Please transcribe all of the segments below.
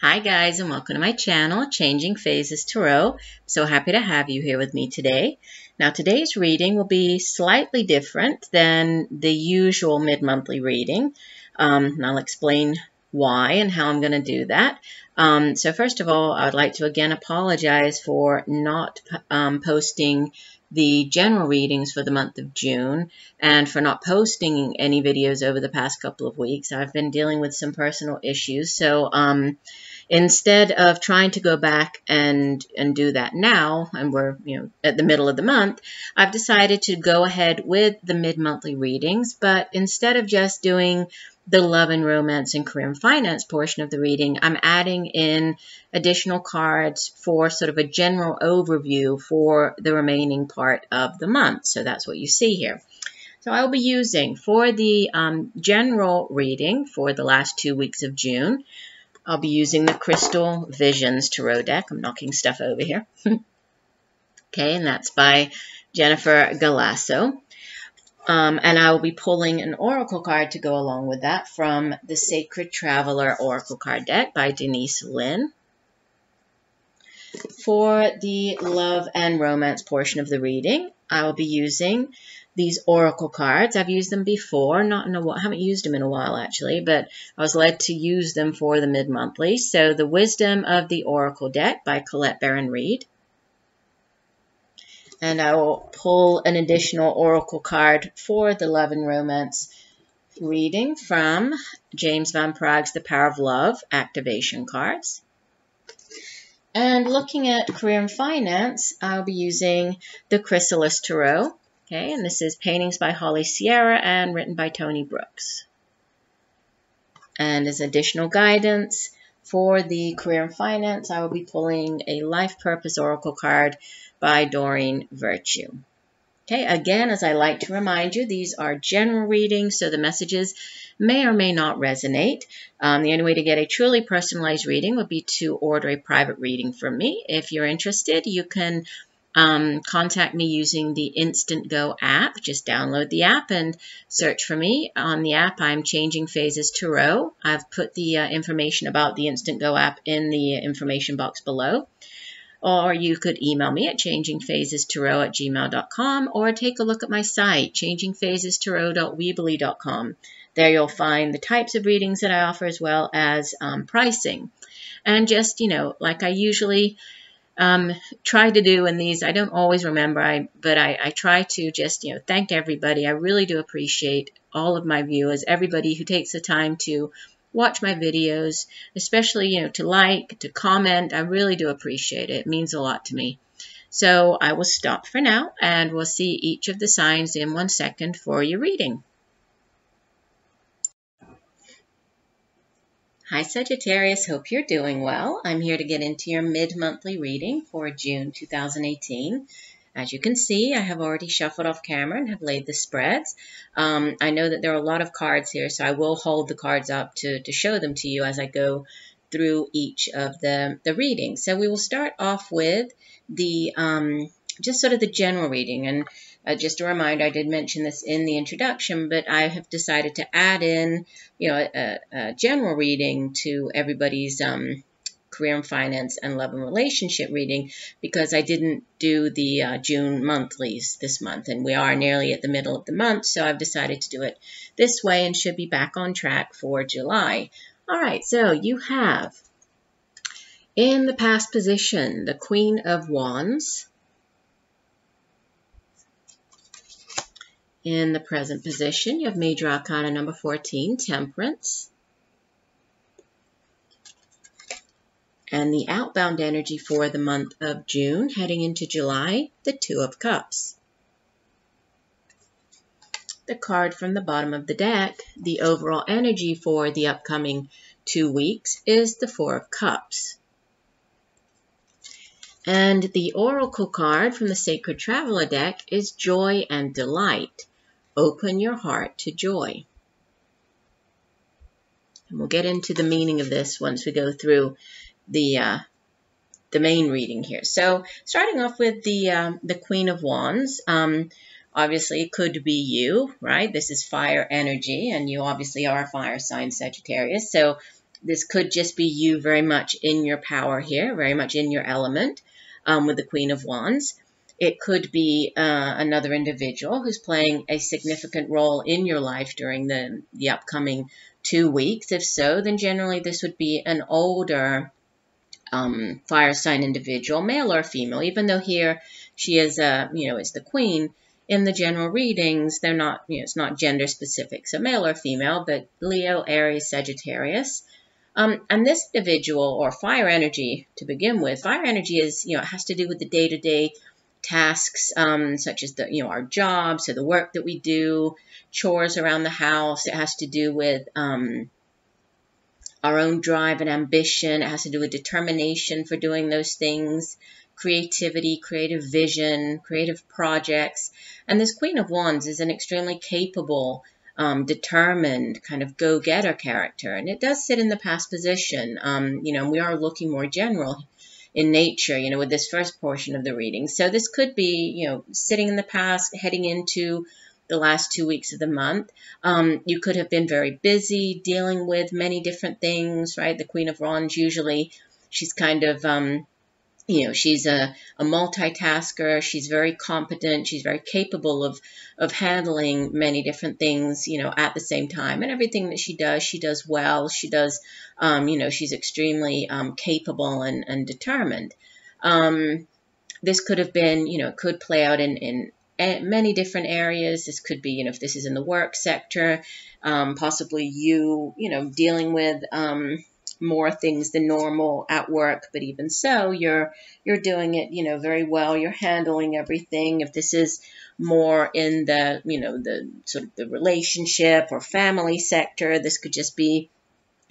Hi guys, and welcome to my channel, Changing Phases Tarot. So happy to have you here with me today. Now today's reading will be slightly different than the usual mid-monthly reading. And I'll explain why and how I'm going to do that. So first of all, I'd like to again apologize for not posting the general readings for the month of June and for not posting any videos over the past couple of weeks. I've been dealing with some personal issues, so instead of trying to go back and do that now, and we're at the middle of the month, I've decided to go ahead with the mid-monthly readings, but instead of just doing the love and romance and career and finance portion of the reading, I'm adding in additional cards for sort of a general overview for the remaining part of the month. So that's what you see here. So I'll be using for the general reading for the last 2 weeks of June, I'll be using the Crystal Visions Tarot deck. I'm knocking stuff over here. Okay, and that's by Jennifer Galasso. And I will be pulling an oracle card to go along with that from the Sacred Traveler Oracle Card deck by Denise, Linn. For the love and romance portion of the reading, I will be using these oracle cards. I've used them before, not in a while. I haven't used them in a while actually, but I was led to use them for the mid-monthly. So the Wisdom of the Oracle deck by Colette Baron-Reid. And I will pull an additional oracle card for the love and romance reading from James Van Praagh's The Power of Love activation cards. And looking at career and finance, I'll be using the Chrysalis Tarot. Okay, and this is Paintings by Holly Sierra and written by Tony Brooks. And as additional guidance for the career and finance, I will be pulling a Life Purpose Oracle card by Doreen Virtue. Okay, again, as I like to remind you, these are general readings, so the messages may or may not resonate. The only way to get a truly personalized reading would be to order a private reading from me. If you're interested, you can contact me using the INSTANTGO app. Just download the app and search for me. On the app, I'm Changing Phases Tarot. I've put the information about the INSTANTGO app in the information box below. Or you could email me at changingphasestarot@gmail.com or take a look at my site, changingphasestarot.weebly.com. There you'll find the types of readings that I offer as well as pricing. And just, like I usually try to do in these, I don't always remember, but I try to just, thank everybody. I really do appreciate all of my viewers, everybody who takes the time to watch my videos, especially, to like, to comment. I really do appreciate it. It means a lot to me. So I will stop for now, and we'll see each of the signs in 1 second for your reading. Hi Sagittarius, hope you're doing well. I'm here to get into your mid-monthly reading for June 2018. As you can see, I have already shuffled off camera and have laid the spreads. I know that there are a lot of cards here, so I will hold the cards up to show them to you as I go through each of the readings. So we will start off with the just sort of the general reading. And just a reminder, I did mention this in the introduction, but I have decided to add in, a general reading to everybody's career and finance and love and relationship reading, because I didn't do the June monthlies this month, and we are nearly at the middle of the month, so I've decided to do it this way and should be back on track for July. All right, so you have in the past position the Queen of Wands. In the present position, you have Major Arcana number 14, Temperance. And the outbound energy for the month of June, heading into July, the Two of Cups. The card from the bottom of the deck, the overall energy for the upcoming 2 weeks, is the Four of Cups. And the oracle card from the Sacred Traveler deck is Joy and Delight. Open your heart to joy. And we'll get into the meaning of this once we go through the main reading here. So starting off with the Queen of Wands, obviously it could be you, right? This is fire energy, and you obviously are a fire sign, Sagittarius. So This could just be you very much in your power here, very much in your element with the Queen of Wands. It could be another individual who's playing a significant role in your life during the upcoming 2 weeks. If so, then generally this would be an older fire sign individual, male or female. Even though here she is, it's the Queen. In the general readings, they're not, it's not gender specific, so male or female, but Leo, Aries, Sagittarius. And this individual, or fire energy to begin with, fire energy is, it has to do with the day-to-day tasks, such as our jobs, so the work that we do, chores around the house. It has to do with our own drive and ambition. It has to do with determination for doing those things, creativity, creative vision, creative projects. And this Queen of Wands is an extremely capable, determined kind of go-getter character. And it does sit in the past position. We are looking more general in nature, with this first portion of the reading. So this could be, sitting in the past, heading into the last 2 weeks of the month. You could have been very busy dealing with many different things, right? The Queen of Wands, usually she's kind of, she's a multitasker. She's very competent. She's very capable of handling many different things, at the same time. And everything that she does well. She does, she's extremely capable and determined. This could have been, could play out in many different areas. This could be, if this is in the work sector, possibly you, dealing with more things than normal at work, but even so, you're doing it, very well. You're handling everything. If this is more in the, the sort of the relationship or family sector, this could just be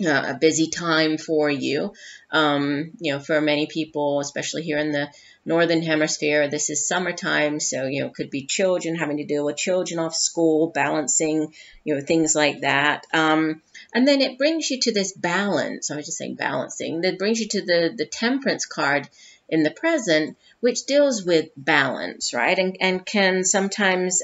a busy time for you. For many people, especially here in the Northern Hemisphere, this is summertime, so, it could be children, having to deal with children off school, balancing, things like that. And then it brings you to this balance. I was just saying balancing. That brings you to the Temperance card in the present, which deals with balance, right? And can sometimes,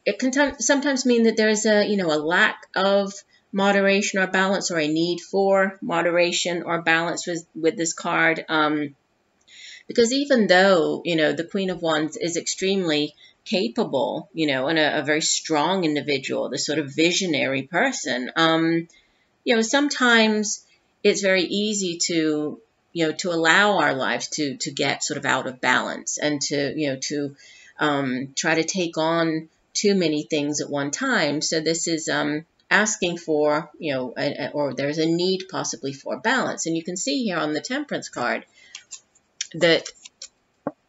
it can sometimes mean that there's a lack of moderation or balance, or a need for moderation or balance with this card. Because even though, the Queen of Wands is extremely capable, and a very strong individual, this sort of visionary person, sometimes it's very easy to, to allow our lives to get sort of out of balance, and to try to take on too many things at one time. So this is asking for, or there's a need possibly for balance. And you can see here on the Temperance card that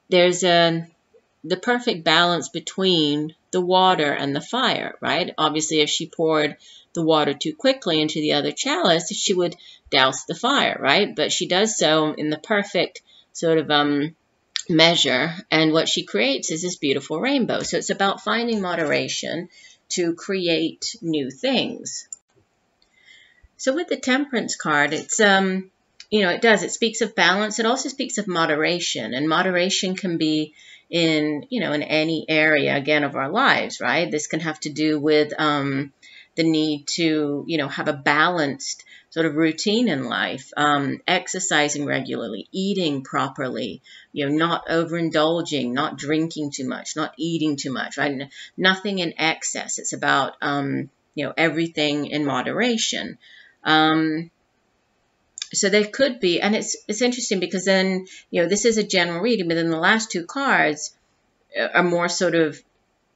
there's the perfect balance between the water and the fire, right? Obviously, if she poured the water too quickly into the other chalice, she would douse the fire, right? But she does so in the perfect sort of measure, and what she creates is this beautiful rainbow. So it's about finding moderation to create new things. So with the Temperance card, it's it speaks of balance. It also speaks of moderation, and moderation can be in any area, again, of our lives, right? This can have to do with the need to, have a balanced sort of routine in life, exercising regularly, eating properly, not overindulging, not drinking too much, not eating too much, right? Nothing in excess. It's about, everything in moderation. So there could be, and it's interesting because then, this is a general reading, but then the last two cards are more sort of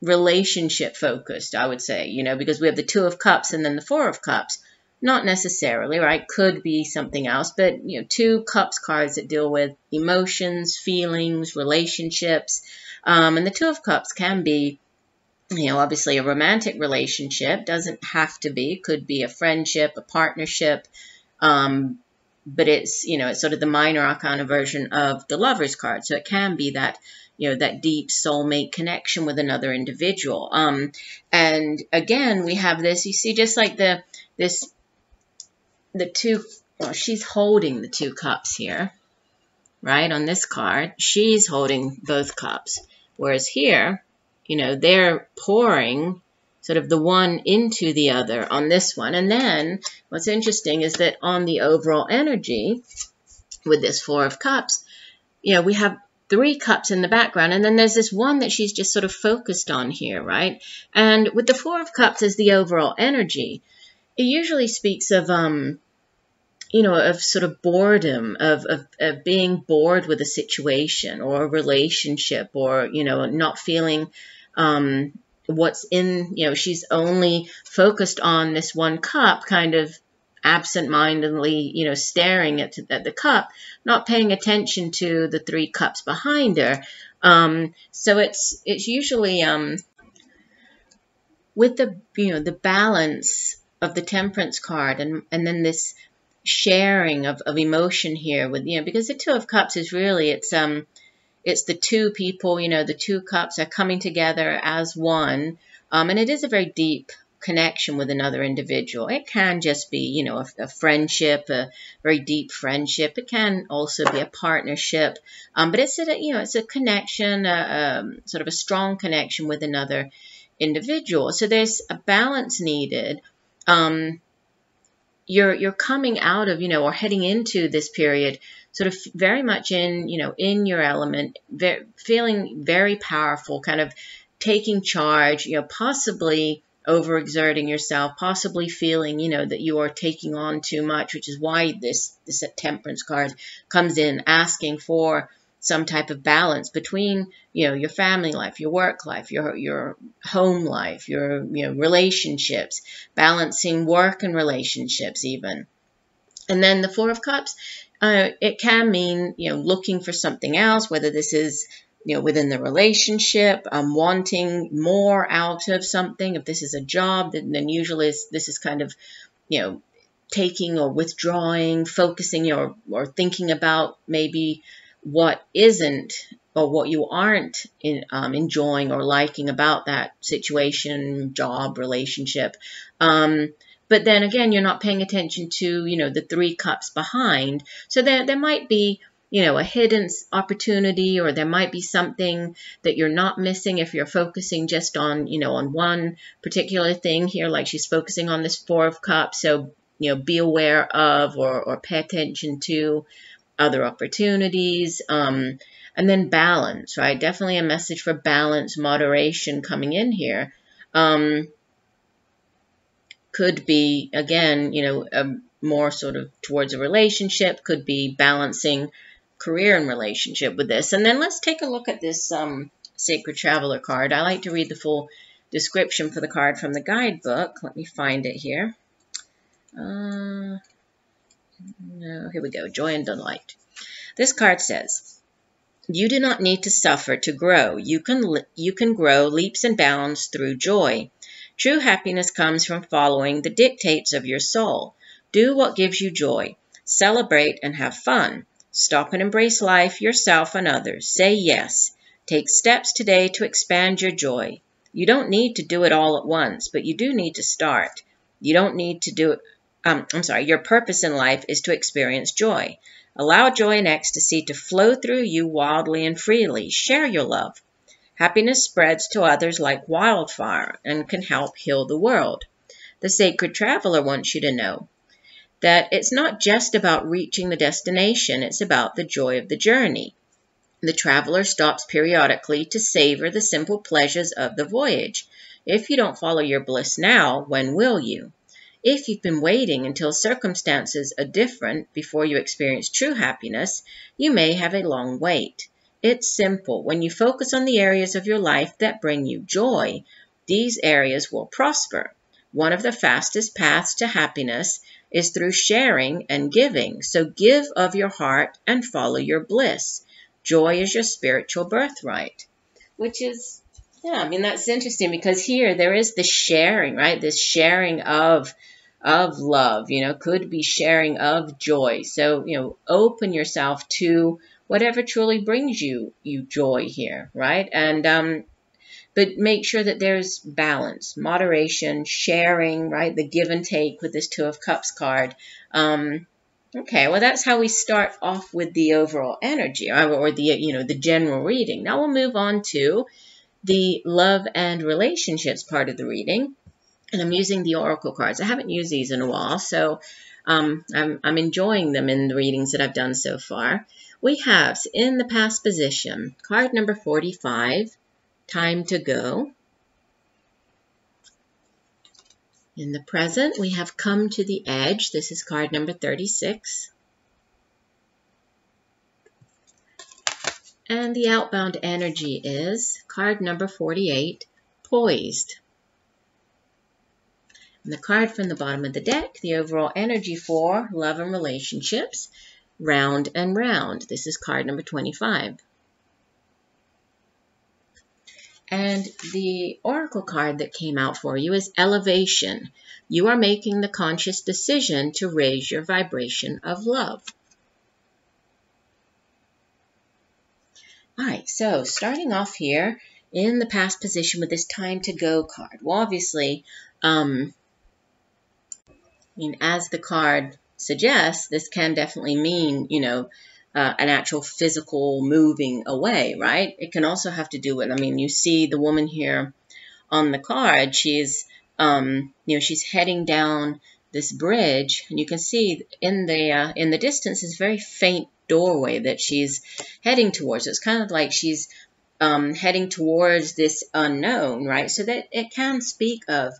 relationship focused, I would say, because we have the Two of Cups and then the Four of Cups. Not necessarily, right? Could be something else, but, Two Cups cards that deal with emotions, feelings, relationships. And the Two of Cups can be, obviously a romantic relationship. Doesn't have to be. Could be a friendship, a partnership. But it's, it's sort of the minor arcana version of the Lover's card. So it can be that, that deep soulmate connection with another individual. And again, we have this, you see, just like the two, well, she's holding the Two Cups here, right? On this card, she's holding both cups. Whereas here, they're pouring sort of the one into the other on this one. And then what's interesting is that on the overall energy with this Four of Cups, we have 3 cups in the background, and then there's this one that she's just sort of focused on here, right? And with the Four of Cups as the overall energy, it usually speaks of of sort of boredom, of being bored with a situation or a relationship, or, not feeling what's in, she's only focused on this one cup, kind of absent-mindedly, staring at the cup, not paying attention to the 3 cups behind her. So it's usually with the balance of the Temperance card, and then this sharing of emotion here with, because the Two of Cups is really, it's the 2 people, the 2 cups are coming together as one, and it is a very deep connection with another individual. It can just be, a friendship, a very deep friendship. It can also be a partnership, but it's it's a connection, sort of a strong connection with another individual. So there's a balance needed. You're coming out of, or heading into this period sort of very much in, in your element, feeling very powerful, kind of taking charge, possibly overexerting yourself, possibly feeling, that you are taking on too much, which is why this Temperance card comes in, asking for some type of balance between, your family life, your work life, your home life, your, relationships, balancing work and relationships even. And then the Four of Cups, it can mean, looking for something else, whether this is, within the relationship, wanting more out of something. If this is a job, then usually this is kind of, taking or withdrawing, focusing or thinking about maybe what isn't, or what you aren't enjoying or liking about that situation, job, relationship. But then again, you're not paying attention to, the 3 cups behind. So there might be, a hidden opportunity, or there might be something that you're not missing if you're focusing just on, on one particular thing here, like she's focusing on this Four of Cups. So, be aware of or pay attention to other opportunities. And then balance, right? Definitely a message for balance, moderation coming in here. Could be, again, more sort of towards a relationship, could be balancing career and relationship with this. And then let's take a look at this Sacred Traveler card. I like to read the full description for the card from the guidebook. Let me find it here. No, here we go. Joy and Delight. This card says, you do not need to suffer to grow. You can grow leaps and bounds through joy. True happiness comes from following the dictates of your soul. Do what gives you joy. Celebrate and have fun. Stop and embrace life, yourself, and others. Say yes. Take steps today to expand your joy. You don't need to do it all at once, but you do need to start. You don't need to do it. Your purpose in life is to experience joy. Allow joy and ecstasy to flow through you wildly and freely. Share your love. Happiness spreads to others like wildfire and can help heal the world. The Sacred Traveler wants you to know that it's not just about reaching the destination, it's about the joy of the journey. The traveler stops periodically to savor the simple pleasures of the voyage. If you don't follow your bliss now, when will you? If you've been waiting until circumstances are different before you experience true happiness, you may have a long wait. It's simple. When you focus on the areas of your life that bring you joy, these areas will prosper. One of the fastest paths to happiness is through sharing and giving. So give of your heart and follow your bliss. Joy is your spiritual birthright. Which is, that's interesting, because here there is this sharing, right? This sharing of love, could be sharing of joy. So, open yourself to whatever truly brings you joy here, right? And but make sure that there's balance, moderation, sharing, right? The give and take with this Two of Cups card. Okay, well, that's how we start off with the overall energy, or the the general reading. Now we'll move on to the love and relationships part of the reading, and I'm using the oracle cards. I haven't used these in a while, so I'm enjoying them in the readings that I've done so far. We have, in the past position, card number 45, time to go. In the present, we have come to the edge. This is card number 36. And the outbound energy is card number 48, poised. And the card from the bottom of the deck, the overall energy for love and relationships, round and round. This is card number 25. And the oracle card that came out for you is elevation. You are making the conscious decision to raise your vibration of love. All right, so starting off here in the past position with this time to go card. Well, obviously, as the card suggests, this can definitely mean, an actual physical moving away, right? It can also have to do with, you see the woman here on the card, she's, she's heading down this bridge, and you can see in the distance is very faint doorway that she's heading towards. It's kind of like she's heading towards this unknown, right? So that it can speak of,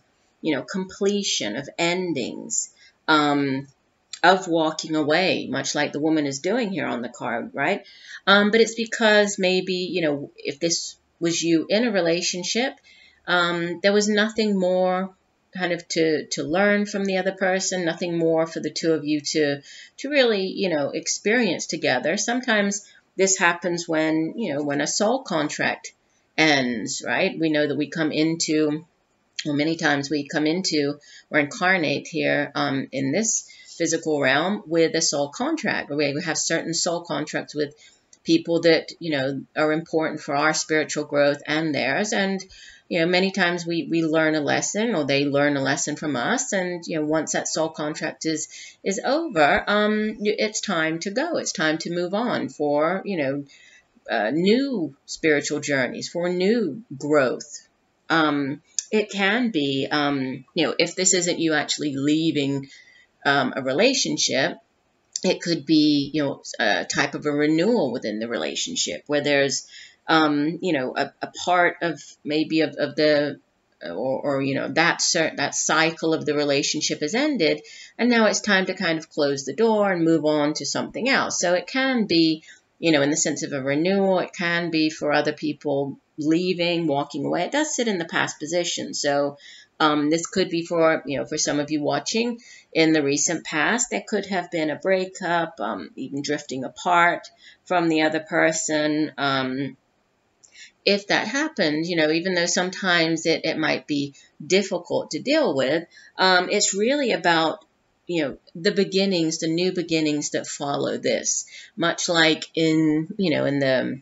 completion, of endings, of walking away, much like the woman is doing here on the card, right? But it's because maybe, if this was you in a relationship, there was nothing more kind of to learn from the other person, nothing more for the two of you to really, experience together. Sometimes this happens when, when a soul contract ends, right? We know that we come into, well, many times we come into or incarnate here in this physical realm with a soul contract. We have certain soul contracts with people that, are important for our spiritual growth and theirs. And, many times we learn a lesson, or they learn a lesson from us. And, once that soul contract is over, it's time to go. It's time to move on for, new spiritual journeys, for new growth. It can be, if this isn't you actually leaving a relationship, it could be, a type of a renewal within the relationship where there's, a part of maybe of the, or that cycle of the relationship has ended, and now it's time to kind of close the door and move on to something else. So it can be, in the sense of a renewal. It can be for other people leaving, walking away. It does sit in the past position. So this could be for, for some of you watching in the recent past. There could have been a breakup, even drifting apart from the other person. If that happened, even though sometimes it might be difficult to deal with, it's really about, the beginnings, the new beginnings that follow this. Much like in the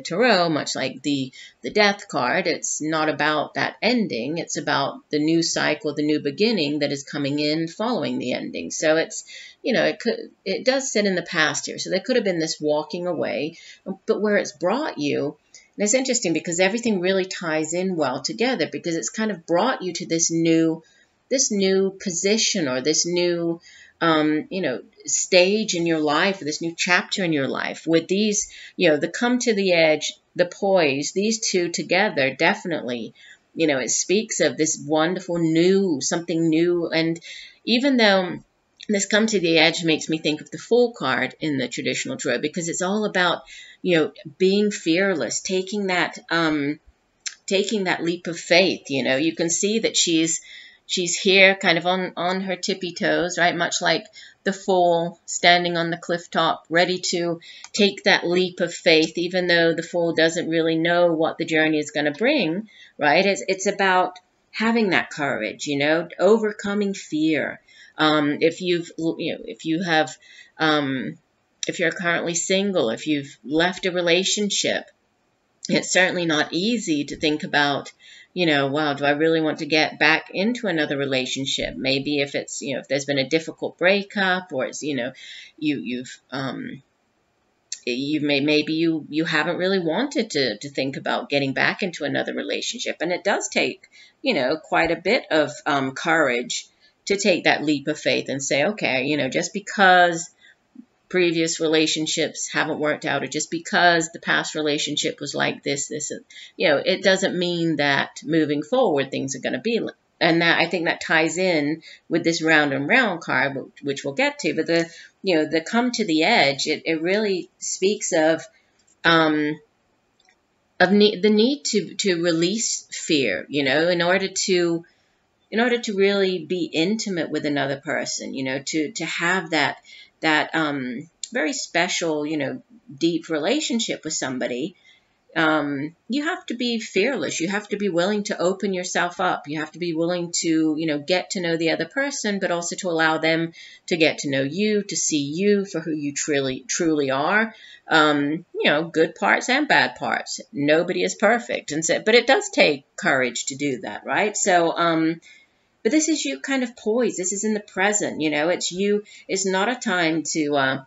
tarot, much like the death card, it's not about that ending. It's about the new cycle, the new beginning that is coming in following the ending. So it's, it does sit in the past here. So there could have been this walking away, but where it's brought you. And it's interesting because everything really ties in well together, because it's kind of brought you to this new position, or this new, stage in your life, or this new chapter in your life with these, the come to the edge, the poise, these two together, definitely, it speaks of this wonderful new, something new. And even though this come to the edge makes me think of the Fool card in the traditional tarot, because it's all about, being fearless, taking that leap of faith. You can see that she's here kind of on her tippy toes, right? Much like the Fool standing on the cliff top, ready to take that leap of faith, even though the Fool doesn't really know what the journey is going to bring, right? It's about having that courage, overcoming fear. If you're currently single, if you've left a relationship, it's certainly not easy to think about, wow, do I really want to get back into another relationship? Maybe if it's, if there's been a difficult breakup, or it's, you've maybe you haven't really wanted to think about getting back into another relationship, and it does take, quite a bit of courage to take that leap of faith and say, okay, just because previous relationships haven't worked out, or just because the past relationship was like this, it doesn't mean that moving forward things are going to be. And that, I think that ties in with this round and round card, which we'll get to. But the come to the edge, it really speaks of the need to release fear, in order to really be intimate with another person, to have that very special, deep relationship with somebody. You have to be fearless. You have to be willing to open yourself up. You have to be willing to, get to know the other person, but also to allow them to get to know you, to see you for who you truly are. Good parts and bad parts. Nobody is perfect. But it does take courage to do that, right? So, but this is you kind of poised. This is in the present, it's you. It's not a time to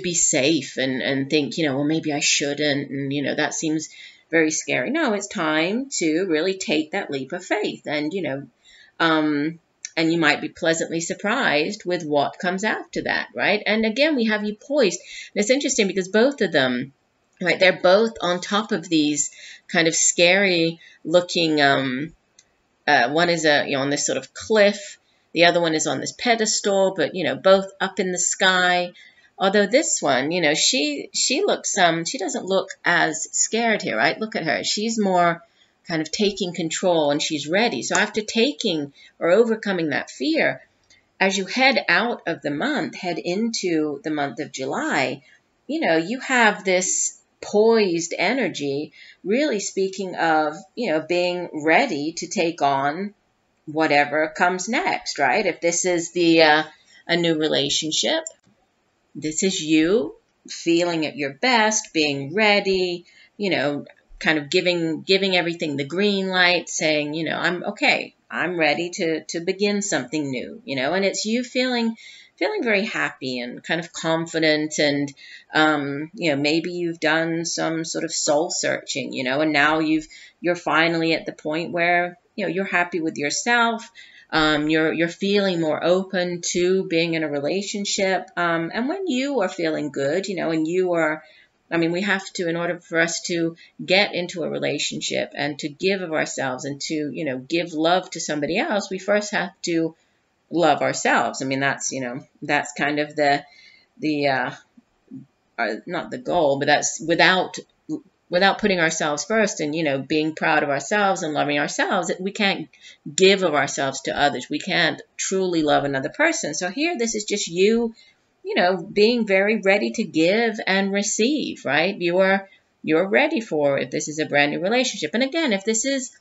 be safe and think, well, maybe I shouldn't. And, that seems very scary. No, it's time to really take that leap of faith. And, and you might be pleasantly surprised with what comes after that, right? And again, we have you poised. And it's interesting because both of them, right, they're both on top of these kind of scary looking, one is on this sort of cliff. The other one is on this pedestal, but, both up in the sky. Although this one, she looks, she doesn't look as scared here, right? Look at her. She's more kind of taking control, and she's ready. So after taking or overcoming that fear, as you head out of the month, head into the month of July, you have this poised energy, really speaking of, being ready to take on whatever comes next, right? If this is a new relationship, this is you feeling at your best, being ready, kind of giving everything the green light, saying, I'm okay. I'm ready to begin something new, and it's you feeling very happy and kind of confident, and, maybe you've done some sort of soul searching, and now you're finally at the point where, you're happy with yourself. You're feeling more open to being in a relationship. And when you are feeling good, and you are, we have to, in order for us to get into a relationship and to give of ourselves and to, give love to somebody else, we first have to love ourselves. That's kind of not the goal, but that's without putting ourselves first and, being proud of ourselves and loving ourselves, we can't give of ourselves to others. We can't truly love another person. So here, this is just you, being very ready to give and receive, right? You're ready for, if this is a brand new relationship. And again, if this is,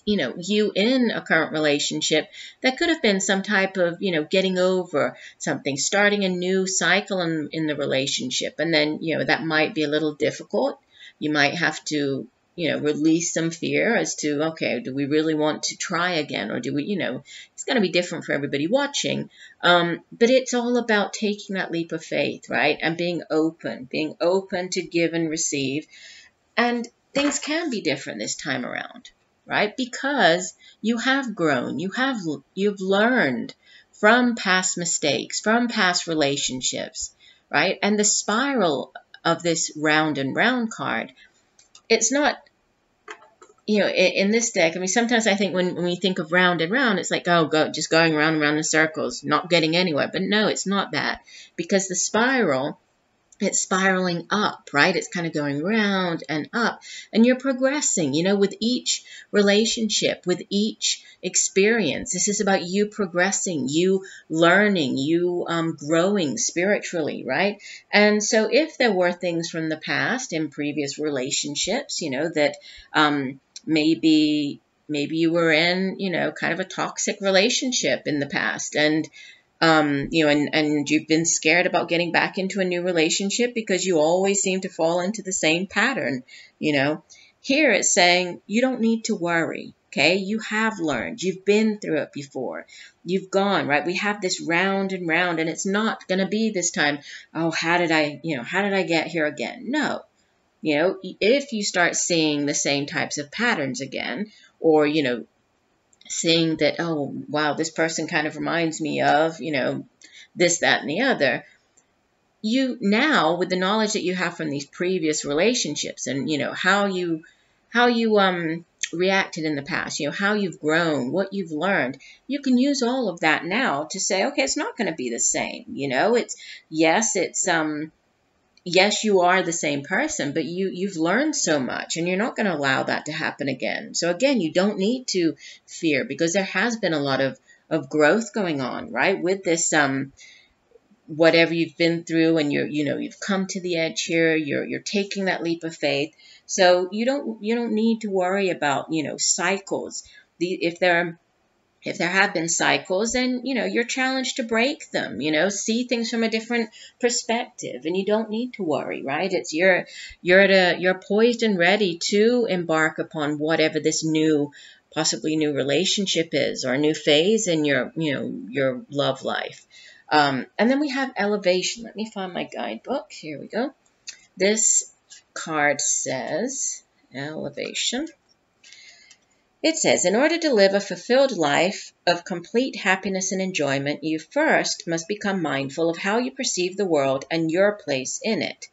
you in a current relationship, that could have been some type of, getting over something, starting a new cycle in the relationship. And then, that might be a little difficult. You might have to, release some fear as to, okay, do we really want to try again? Or do we, it's going to be different for everybody watching. But it's all about taking that leap of faith, right? And being open to give and receive. And things can be different this time around, right? Because you have grown, you've learned from past mistakes, from past relationships, right? And the spiral of this round and round card, it's not, in this deck, sometimes I think when we think of round and round, it's like, just going round and round in circles, not getting anywhere. But no, it's not that, because the spiral, it's spiraling up, right? It's kind of going round and up, and you're progressing, with each relationship, with each experience. This is about you progressing, you learning, you growing spiritually, right? And so if there were things from the past in previous relationships, that maybe you were in, kind of a toxic relationship in the past, and and you've been scared about getting back into a new relationship because you always seem to fall into the same pattern, Here it's saying you don't need to worry, Okay, you have learned. You've been through it before. You've gone, right? We have this round and round, and it's not going to be this time, oh, how did I get here again? No. If you start seeing the same types of patterns again, or, seeing that, oh, wow, this person kind of reminds me of, this, that, and the other, you now, with the knowledge that you have from these previous relationships and, how you reacted in the past, how you've grown, what you've learned, you can use all of that now to say, okay, it's not going to be the same. Yes, you are the same person, but you've learned so much, and you're not going to allow that to happen again. So again, you don't need to fear, because there has been a lot of growth going on, right? With this whatever you've been through, and you've come to the edge here, you're taking that leap of faith. So you don't need to worry about, cycles. If there have been cycles, then, you're challenged to break them, see things from a different perspective, and you don't need to worry, right? It's you're poised and ready to embark upon whatever this possibly new relationship is, or a new phase in your love life. And then we have elevation. Let me find my guidebook. Here we go. This card says elevation. It says, in order to live a fulfilled life of complete happiness and enjoyment, you first must become mindful of how you perceive the world and your place in it.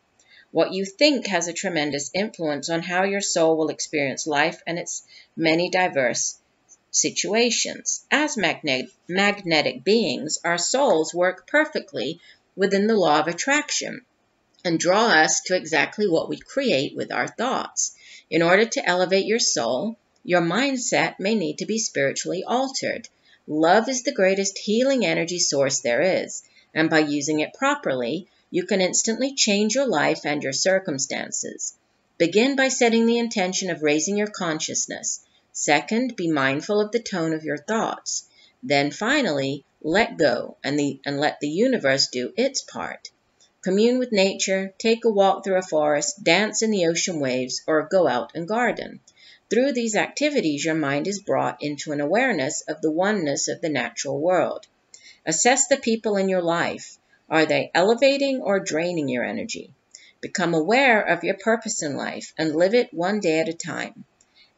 What you think has a tremendous influence on how your soul will experience life and its many diverse situations. As magnetic beings, our souls work perfectly within the law of attraction and draw us to exactly what we create with our thoughts. In order to elevate your soul, your mindset may need to be spiritually altered. Love is the greatest healing energy source there is, and by using it properly, you can instantly change your life and your circumstances. Begin by setting the intention of raising your consciousness. Second, be mindful of the tone of your thoughts. Then finally, let go and let the universe do its part. Commune with nature, take a walk through a forest, dance in the ocean waves, or go out and garden. Through these activities, your mind is brought into an awareness of the oneness of the natural world. Assess the people in your life. Are they elevating or draining your energy? Become aware of your purpose in life and live it one day at a time.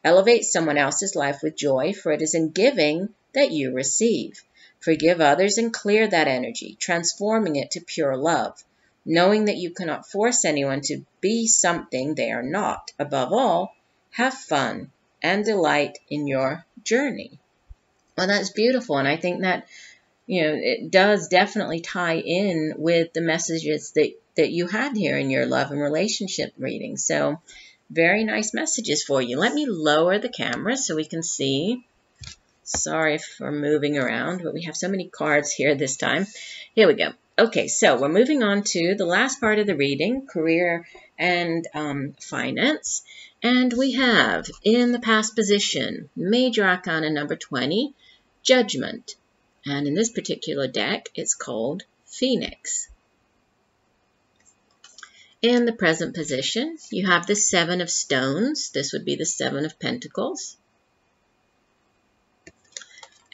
Elevate someone else's life with joy, for it is in giving that you receive. Forgive others and clear that energy, transforming it to pure love, knowing that you cannot force anyone to be something they are not. Above all, have fun and delight in your journey. Well, that's beautiful, and I think that it does definitely tie in with the messages that you had here in your love and relationship reading. So very nice messages for you. Let me lower the camera so we can see. Sorry for moving around, but we have so many cards here this time. Here we go. Okay, so we're moving on to the last part of the reading, career and finance. And we have, in the past position, Major Arcana number 20, Judgment. And in this particular deck, it's called Phoenix. In the present position, you have the Seven of Stones. This would be the Seven of Pentacles.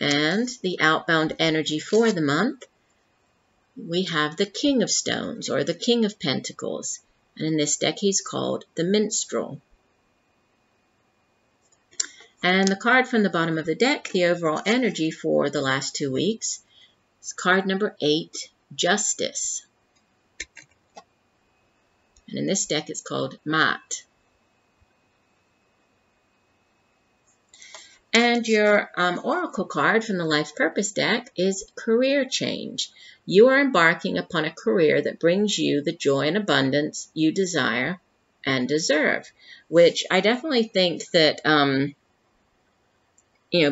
And the outbound energy for the month, we have the King of Stones, or the King of Pentacles. And in this deck, he's called the Minstrel. And the card from the bottom of the deck, the overall energy for the last 2 weeks, is card number 8, Justice. And in this deck, it's called Mat. And your oracle card from the Life Purpose deck is Career Change. You are embarking upon a career that brings you the joy and abundance you desire and deserve, which I definitely think that,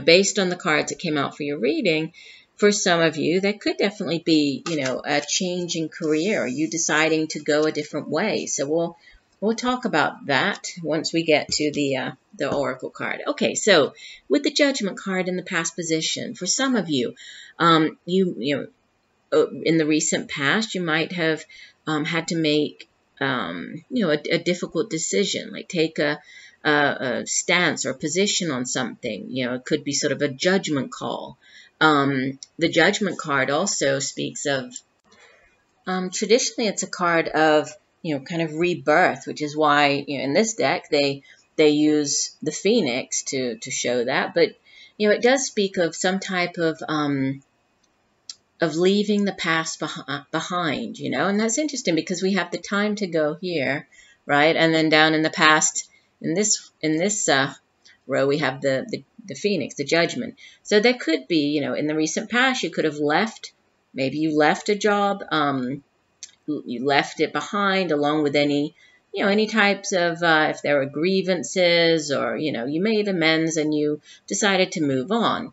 based on the cards that came out for your reading, for some of you, that could definitely be, a change in career, or you deciding to go a different way. So we'll talk about that once we get to the oracle card. Okay, so with the Judgment card in the past position, for some of you, in the recent past, you might have had to make, a difficult decision, like take a stance or position on something. You know, it could be sort of a judgment call. The Judgment card also speaks of, traditionally it's a card of, you know, kind of rebirth, which is why, you know, in this deck they use the Phoenix to show that. But, you know, it does speak of some type of leaving the past behind, you know, and that's interesting because we have the time to go here, right? And then down in the past, in this row, we have the Phoenix, the Judgment. So there could be, you know, in the recent past, you could have left, maybe you left a job, you left it behind along with any, you know, any types of, if there were grievances, or, you know, you made amends and you decided to move on.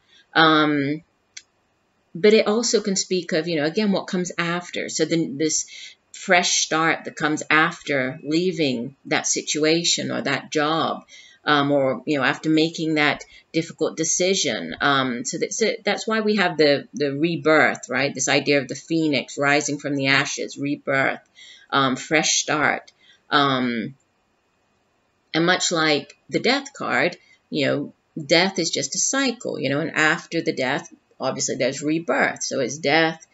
But it also can speak of, you know, again, what comes after. So then this fresh start that comes after leaving that situation or that job, or, you know, after making that difficult decision. So that's why we have the rebirth, right? This idea of the Phoenix rising from the ashes, rebirth, fresh start. And much like the Death card, you know, death is just a cycle, you know, and after the death, obviously there's rebirth. So it's death,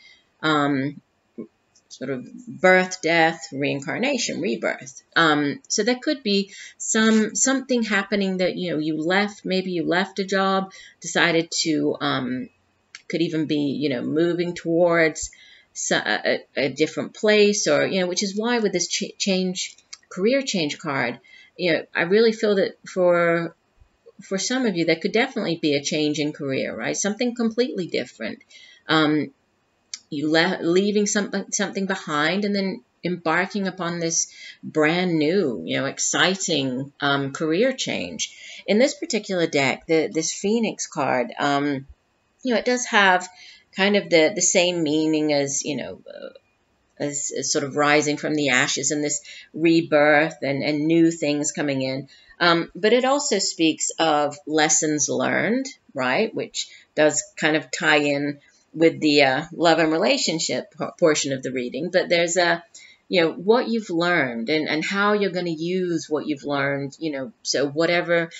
sort of birth, death, reincarnation, rebirth. So there could be something happening that, you know, you left, maybe you left a job, decided to, could even be, you know, moving towards a different place, or, you know, which is why with this career change card, you know, I really feel that for some of you, there could definitely be a change in career, right? Something completely different. You leaving something behind and then embarking upon this brand new, you know, exciting career change. In this particular deck, this Phoenix card, you know, it does have kind of the same meaning as, you know, as sort of rising from the ashes and this rebirth and new things coming in. But it also speaks of lessons learned, right? Which does kind of tie in with the love and relationship portion of the reading. But there's you know, what you've learned and how you're going to use what you've learned, you know, so whatever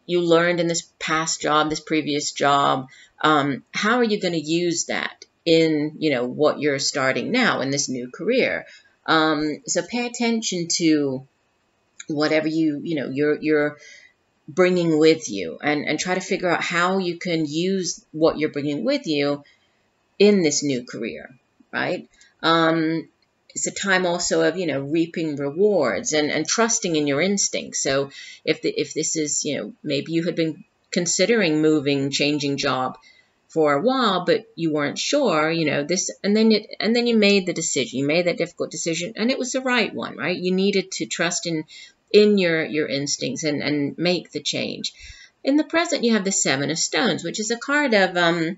you learned in this past job, this previous job, how are you going to use that in, you know, what you're starting now in this new career? So pay attention to whatever you know, you're bringing with you, and try to figure out how you can use what you're bringing with you in this new career, right? It's a time also of, you know, reaping rewards and trusting in your instincts. So if this is, you know, maybe you had been considering moving, changing job for a while, but you weren't sure, you know, this, and then you made the decision, you made that difficult decision, and it was the right one, right? You needed to trust in your instincts and make the change. In the present, you have the Seven of Stones, which is a card of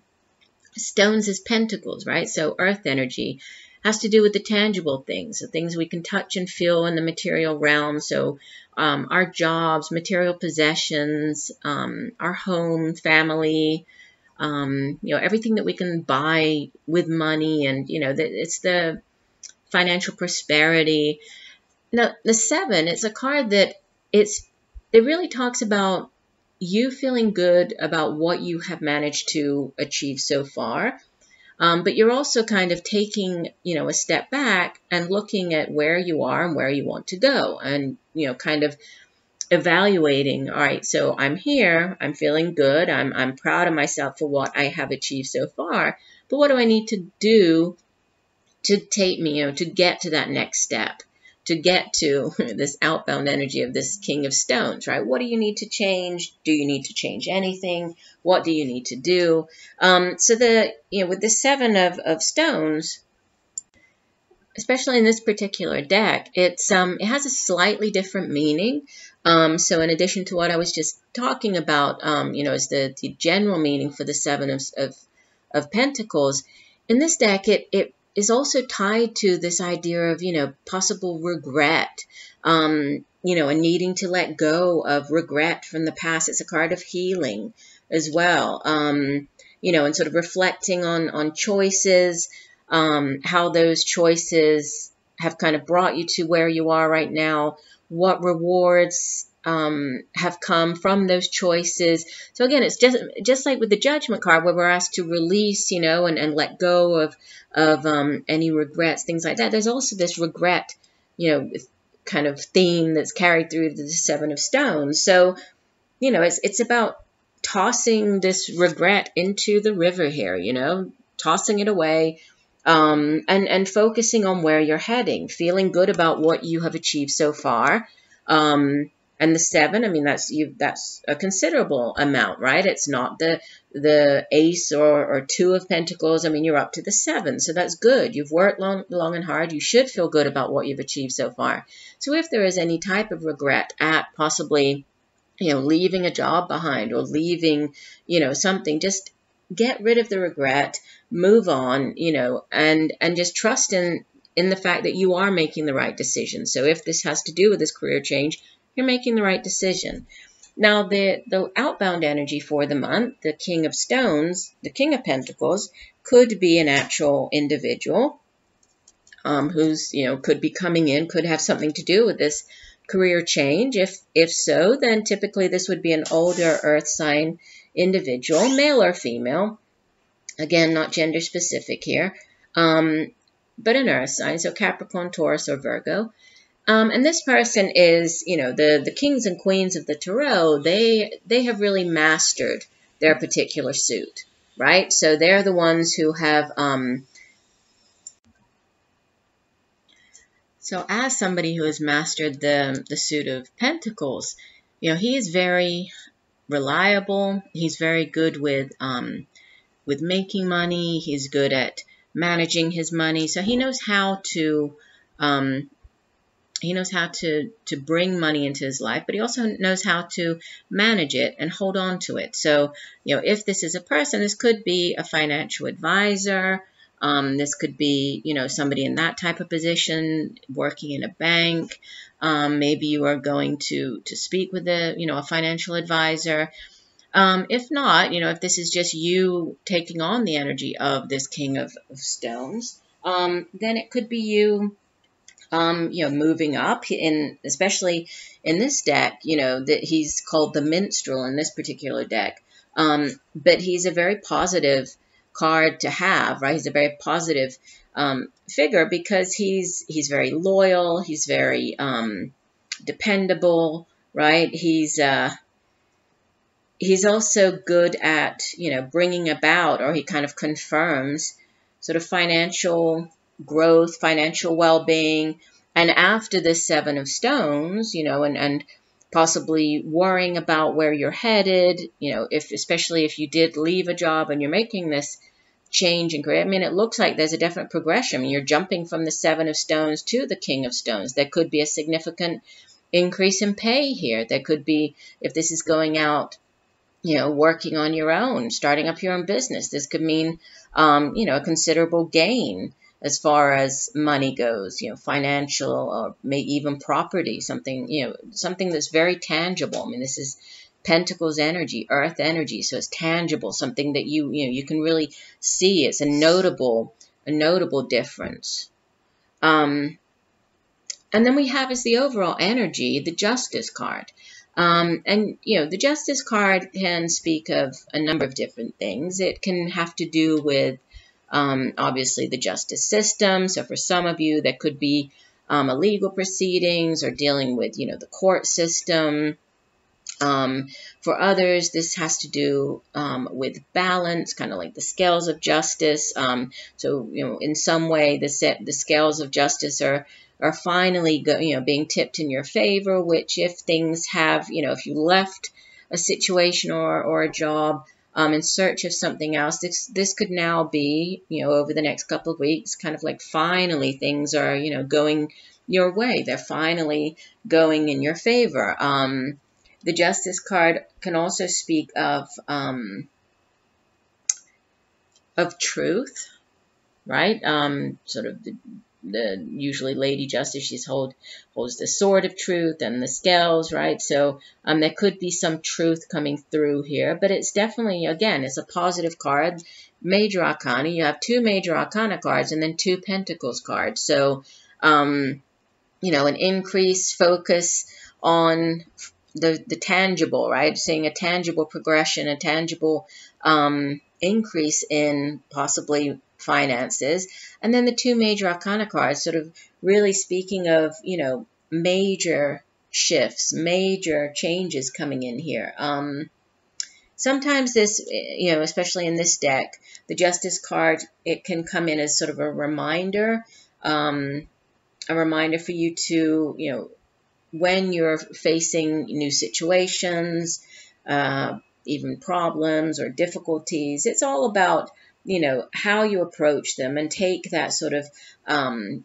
stones as pentacles, right? So earth energy has to do with the tangible things, the things we can touch and feel in the material realm. So our jobs, material possessions, our home, family, you know, everything that we can buy with money, and, you know, it's the financial prosperity. Now, the Seven, it's a card that it really talks about you feeling good about what you have managed to achieve so far. But you're also kind of taking, you know, a step back and looking at where you are and where you want to go, and, you know, kind of evaluating, all right, so I'm here, I'm feeling good, I'm proud of myself for what I have achieved so far, but what do I need to do to take me, you know, to get to that next step, to get to this outbound energy of this King of Stones, right? What do you need to change? Do you need to change anything? What do you need to do? So you know, with the Seven of Stones, especially in this particular deck, it has a slightly different meaning. So in addition to what I was just talking about, you know, is the general meaning for the Seven of Pentacles, in this deck, it is also tied to this idea of, you know, possible regret, you know, and needing to let go of regret from the past. It's a card of healing as well, you know, and sort of reflecting on choices, how those choices have kind of brought you to where you are right now, what rewards have come from those choices. So again, it's just like with the Judgment card, where we're asked to release, and let go of any regrets, things like that. There's also this regret, kind of theme that's carried through the Seven of Stones. So, it's about tossing this regret into the river here, tossing it away, and focusing on where you're heading, feeling good about what you have achieved so far. And the 7, I mean, that's a considerable amount, right? It's not the Ace or 2 of Pentacles. I mean, you're up to the 7, so that's good. You've worked long and hard. You should feel good about what you've achieved so far. So if there is any type of regret at possibly, leaving a job behind or leaving, something, just get rid of the regret, move on, and just trust in the fact that you are making the right decision. So if this has to do with this career change, you're making the right decision. Now, the outbound energy for the month, the King of Stones, the King of Pentacles, could be an actual individual who's, could be coming in, could have something to do with this career change. If so, then typically this would be an older earth sign individual, male or female. Again, not gender specific here, but an earth sign, so Capricorn, Taurus, or Virgo. And this person is, the kings and queens of the tarot. They have really mastered their particular suit, right? So they're the ones who have, so as somebody who has mastered the suit of Pentacles, he is very reliable. He's very good with making money. He's good at managing his money. So he knows how to, to bring money into his life, but he also knows how to manage it and hold on to it. So, if this is a person, this could be a financial advisor. This could be, somebody in that type of position, working in a bank. Maybe you are going to speak with a financial advisor. If not, if this is just you taking on the energy of this King of Stones, then it could be you, moving up, especially in this deck, that he's called the Minstrel in this particular deck. But he's a very positive card to have, right? He's a very positive figure because he's very loyal. He's very dependable, right? He's also good at, bringing about, or he kind of confirms sort of financial growth, financial well-being. And after this 7 of Stones, and possibly worrying about where you're headed, especially if you did leave a job and you're making this change in career. I mean, it looks like there's a definite progression. I mean, you're jumping from the 7 of Stones to the King of Stones. There could be a significant increase in pay here. There could be, if this is going out, working on your own, starting up your own business. This could mean, a considerable gain as far as money goes, financial, or maybe even property, something, something that's very tangible. I mean, this is Pentacles energy, earth energy, so it's tangible, something that you can really see. It's a notable difference. And then we have as the overall energy, the Justice card. And, the Justice card can speak of a number of different things. It can have to do with, obviously, the justice system. So for some of you, that could be a legal proceedings or dealing with, the court system. For others, this has to do with balance, kind of like the scales of justice. So, in some way, the scales of justice are finally being tipped in your favor, which if things have, if you left a situation or a job in search of something else, this could now be, over the next couple of weeks, kind of like finally things are, going your way. They're finally going in your favor. The Justice card can also speak of truth, right? Sort of the usually Lady Justice, she holds the sword of truth and the scales, right? So there could be some truth coming through here, but it's definitely, again, it's a positive card. Major Arcana, you have 2 Major Arcana cards and then 2 Pentacles cards. So, an increased focus on the tangible, right? Seeing a tangible progression, a tangible increase in possibly finances. And then the two major arcana cards sort of really speaking of, major shifts, major changes coming in here. Sometimes this, especially in this deck, the Justice card, it can come in as sort of a reminder for you to, when you're facing new situations, even problems or difficulties, it's all about, how you approach them and take that sort of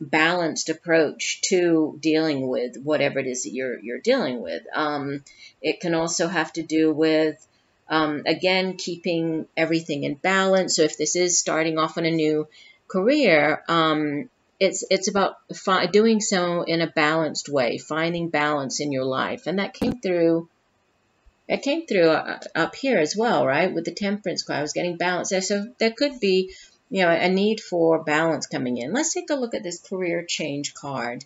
balanced approach to dealing with whatever it is that you're dealing with. It can also have to do with, again, keeping everything in balance. So if this is starting off on a new career, it's about doing so in a balanced way, finding balance in your life. And that came through up here as well, right? With the Temperance card, I was getting balance there. So there could be, a need for balance coming in. Let's take a look at this career change card.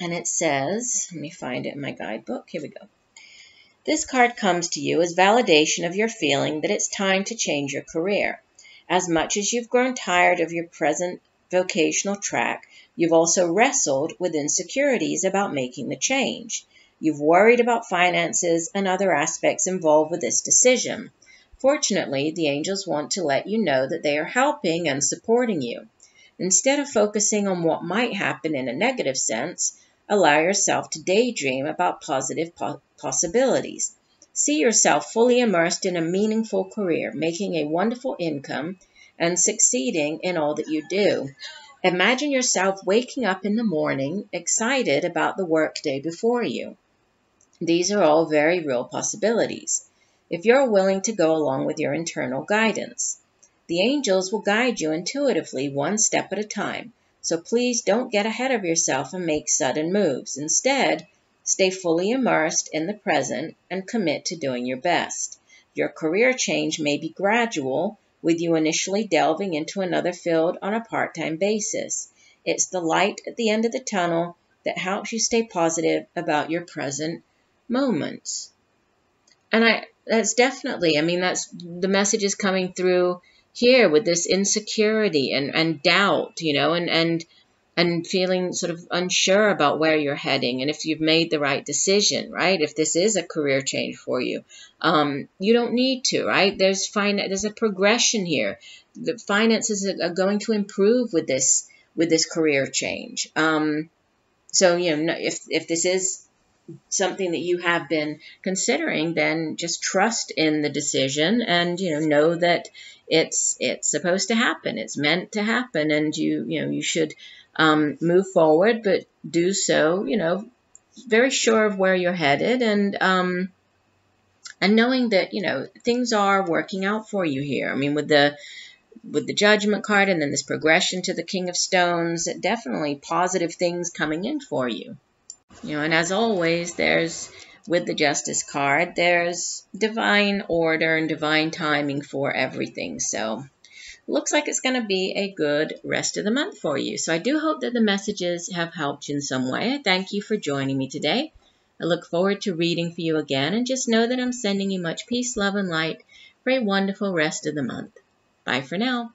And it says, let me find it in my guidebook. Here we go. This card comes to you as validation of your feeling that it's time to change your career. As much as you've grown tired of your present vocational track, you've also wrestled with insecurities about making the change. You've worried about finances and other aspects involved with this decision. Fortunately, the angels want to let you know that they are helping and supporting you. Instead of focusing on what might happen in a negative sense, allow yourself to daydream about positive possibilities. See yourself fully immersed in a meaningful career, making a wonderful income, and succeeding in all that you do. Imagine yourself waking up in the morning, excited about the workday before you. These are all very real possibilities, if you're willing to go along with your internal guidance. The angels will guide you intuitively one step at a time, so please don't get ahead of yourself and make sudden moves. Instead, stay fully immersed in the present and commit to doing your best. Your career change may be gradual, with you initially delving into another field on a part-time basis. It's the light at the end of the tunnel that helps you stay positive about your present moments. And that's definitely, that's the message is coming through here with this insecurity and doubt, and feeling sort of unsure about where you're heading and if you've made the right decision, right? If this is a career change for you, you don't need to, right? There's a progression here. The finances are going to improve with this career change. So, if this is something that you have been considering, then just trust in the decision and, know that it's supposed to happen. It's meant to happen, and you should move forward, but do so, very sure of where you're headed, and knowing that, things are working out for you here. With the Judgment card and then this progression to the King of Stones, definitely positive things coming in for you. And as always, with the Justice card, there's divine order and divine timing for everything. So looks like it's going to be a good rest of the month for you. So I do hope that the messages have helped you in some way. I thank you for joining me today. I look forward to reading for you again, and just know that I'm sending you much peace, love, and light for a wonderful rest of the month. Bye for now.